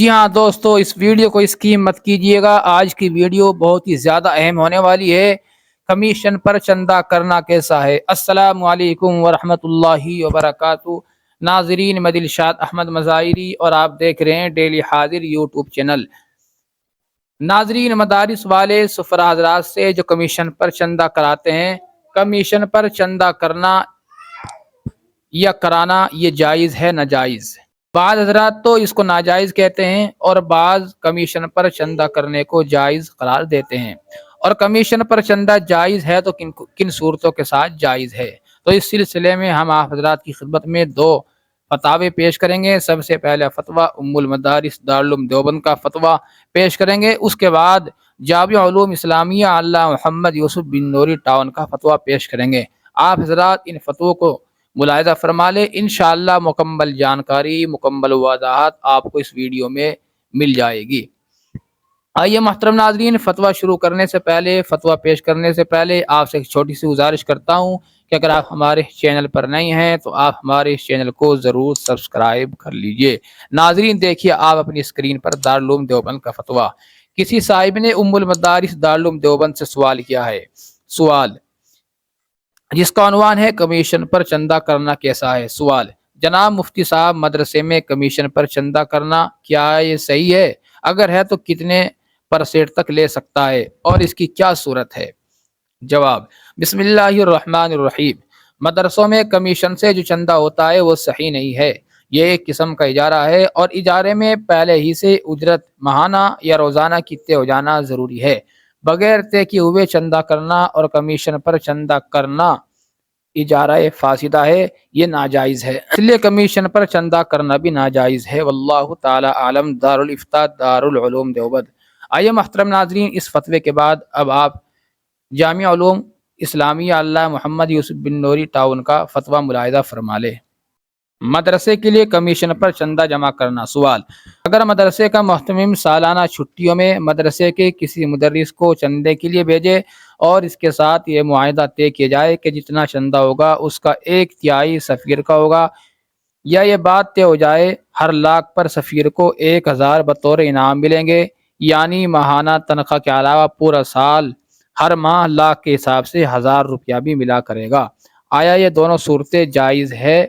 جی ہاں دوستو، اس ویڈیو کو اسکپ مت کیجیے گا۔ آج کی ویڈیو بہت ہی زیادہ اہم ہونے والی ہے۔ کمیشن پر چندہ کرنا کیسا ہے؟ السلام علیکم ورحمۃ اللہ وبرکاتہ۔ ناظرین، میں دلشاد احمد مظاہری اور آپ دیکھ رہے ہیں ڈیلی حاضر یوٹیوب چینل۔ ناظرین، مدارس والے سفراء حضرات سے جو کمیشن پر چندہ کراتے ہیں، کمیشن پر چندہ کرنا یا کرانا یہ جائز ہے ناجائز؟ بعض حضرات تو اس کو ناجائز کہتے ہیں اور بعض کمیشن پر چندہ کرنے کو جائز قرار دیتے ہیں۔ اور کمیشن پر چندہ جائز ہے تو کن صورتوں کے ساتھ جائز ہے؟ تو اس سلسلے میں ہم آپ حضرات کی خدمت میں دو فتاوے پیش کریں گے۔ سب سے پہلا فتویٰ ام المدارس دارالعلوم دیوبند کا فتویٰ پیش کریں گے، اس کے بعد جامعہ علوم اسلامیہ علامہ محمد یوسف بن نوری ٹاؤن کا فتویٰ پیش کریں گے۔ آپ حضرات ان فتووں کو ملاحظہ فرما لے، انشاءاللہ مکمل جانکاری، مکمل وضاحت آپ کو اس ویڈیو میں مل جائے گی۔ آئیے محترم ناظرین، فتویٰ شروع کرنے سے پہلے، فتویٰ پیش کرنے سے پہلے آپ سے ایک چھوٹی سی گزارش کرتا ہوں کہ اگر آپ ہمارے چینل پر نئے ہیں تو آپ ہمارے اس چینل کو ضرور سبسکرائب کر لیجئے۔ ناظرین دیکھیے آپ اپنی اسکرین پر دارالعلوم دیوبند کا فتویٰ۔ کسی صاحب نے ام المدارس دارالعلوم دیوبند سے سوال کیا ہے، سوال جس کا عنوان ہے کمیشن پر چندہ کرنا کیسا ہے۔ سوال: جناب مفتی صاحب، مدرسے میں کمیشن پر چندہ کرنا کیا یہ صحیح ہے؟ اگر ہے تو کتنے % تک لے سکتا ہے اور اس کی کیا صورت ہے؟ جواب: بسم اللہ الرحمن الرحیم۔ مدرسوں میں کمیشن سے جو چندہ ہوتا ہے وہ صحیح نہیں ہے۔ یہ ایک قسم کا اجارہ ہے اور اجارے میں پہلے ہی سے اجرت ماہانہ یا روزانہ کی طے ہو جانا ضروری ہے۔ بغیر طے کیے ہوئے چندہ کرنا اور کمیشن پر چندہ کرنا اجارہ فاسدہ ہے، یہ ناجائز ہے، اس لیے کمیشن پر چندہ کرنا بھی ناجائز ہے۔ واللہ تعالی عالم۔ دارالافتاء دارالعلوم دیوبند۔ آئیے محترم ناظرین، اس فتوے کے بعد اب آپ جامعہ علوم اسلامیہ علامہ محمد یوسف بن نوری ٹاؤن کا فتویٰ ملاحظہ فرما لے۔ مدرسے کے لیے کمیشن پر چندہ جمع کرنا۔ سوال: اگر مدرسے کا محتمم سالانہ چھٹیوں میں مدرسے کے کسی مدرس کو چندے کے لیے بھیجے اور اس کے ساتھ یہ معاہدہ طے کیا جائے کہ جتنا چندہ ہوگا اس کا 1/3 سفیر کا ہوگا، یا یہ بات طے ہو جائے ہر لاکھ پر سفیر کو 1000 بطور انعام ملیں گے، یعنی ماہانہ تنخواہ کے علاوہ پورا سال ہر ماہ لاکھ کے حساب سے 1000 روپیہ بھی ملا کرے گا، آیا یہ دونوں صورتیں جائز ہے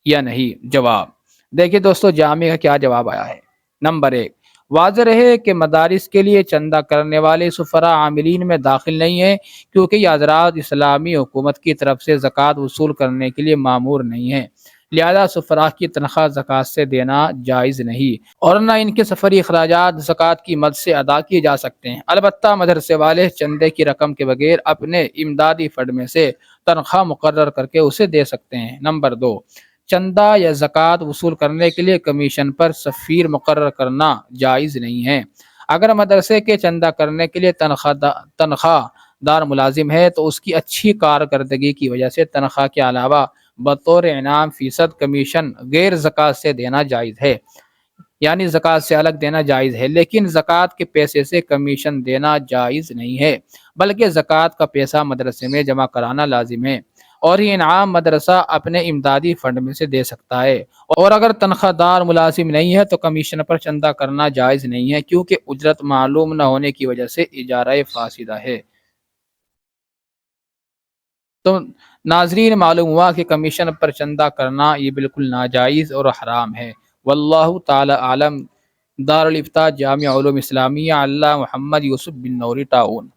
یا نہیں؟ جواب: دیکھیے دوستو، جامعہ کا کیا جواب آیا ہے۔ نمبر 1، واضح رہے کہ مدارس کے لیے چندہ کرنے والے سفراء عاملین میں داخل نہیں ہیں، کیونکہ یہ حضرات اسلامی حکومت کی طرف سے زکوٰۃ وصول کرنے کے لیے مامور نہیں ہیں، لہذا سفراء کی تنخواہ زکوٰۃ سے دینا جائز نہیں، اور نہ ان کے سفری اخراجات زکوٰۃ کی مد سے ادا کیے جا سکتے ہیں۔ البتہ مدرسے والے چندے کی رقم کے بغیر اپنے امدادی فنڈ میں سے تنخواہ مقرر کر کے اسے دے سکتے ہیں۔ نمبر 2، چندہ یا زکوٰۃ وصول کرنے کے لیے کمیشن پر سفیر مقرر کرنا جائز نہیں ہے۔ اگر مدرسے کے چندہ کرنے کے لیے تنخواہ دار ملازم ہے تو اس کی اچھی کارکردگی کی وجہ سے تنخواہ کے علاوہ بطور انعام فیصد کمیشن غیر زکوٰۃ سے دینا جائز ہے، یعنی زکوٰۃ سے الگ دینا جائز ہے، لیکن زکوٰۃ کے پیسے سے کمیشن دینا جائز نہیں ہے، بلکہ زکوٰۃ کا پیسہ مدرسے میں جمع کرانا لازم ہے، اور یہ انعام مدرسہ اپنے امدادی فنڈ میں سے دے سکتا ہے۔ اور اگر تنخواہ دار ملازم نہیں ہے تو کمیشن پر چندہ کرنا جائز نہیں ہے، کیونکہ اجرت معلوم نہ ہونے کی وجہ سے اجارہ فاسدہ ہے۔ تو ناظرین، معلوم ہوا کہ کمیشن پر چندہ کرنا یہ بالکل ناجائز اور حرام ہے۔ واللہ تعالی عالم۔ دارالافتاء جامعہ علوم اسلامیہ علامہ محمد یوسف بن نوری ٹاؤن۔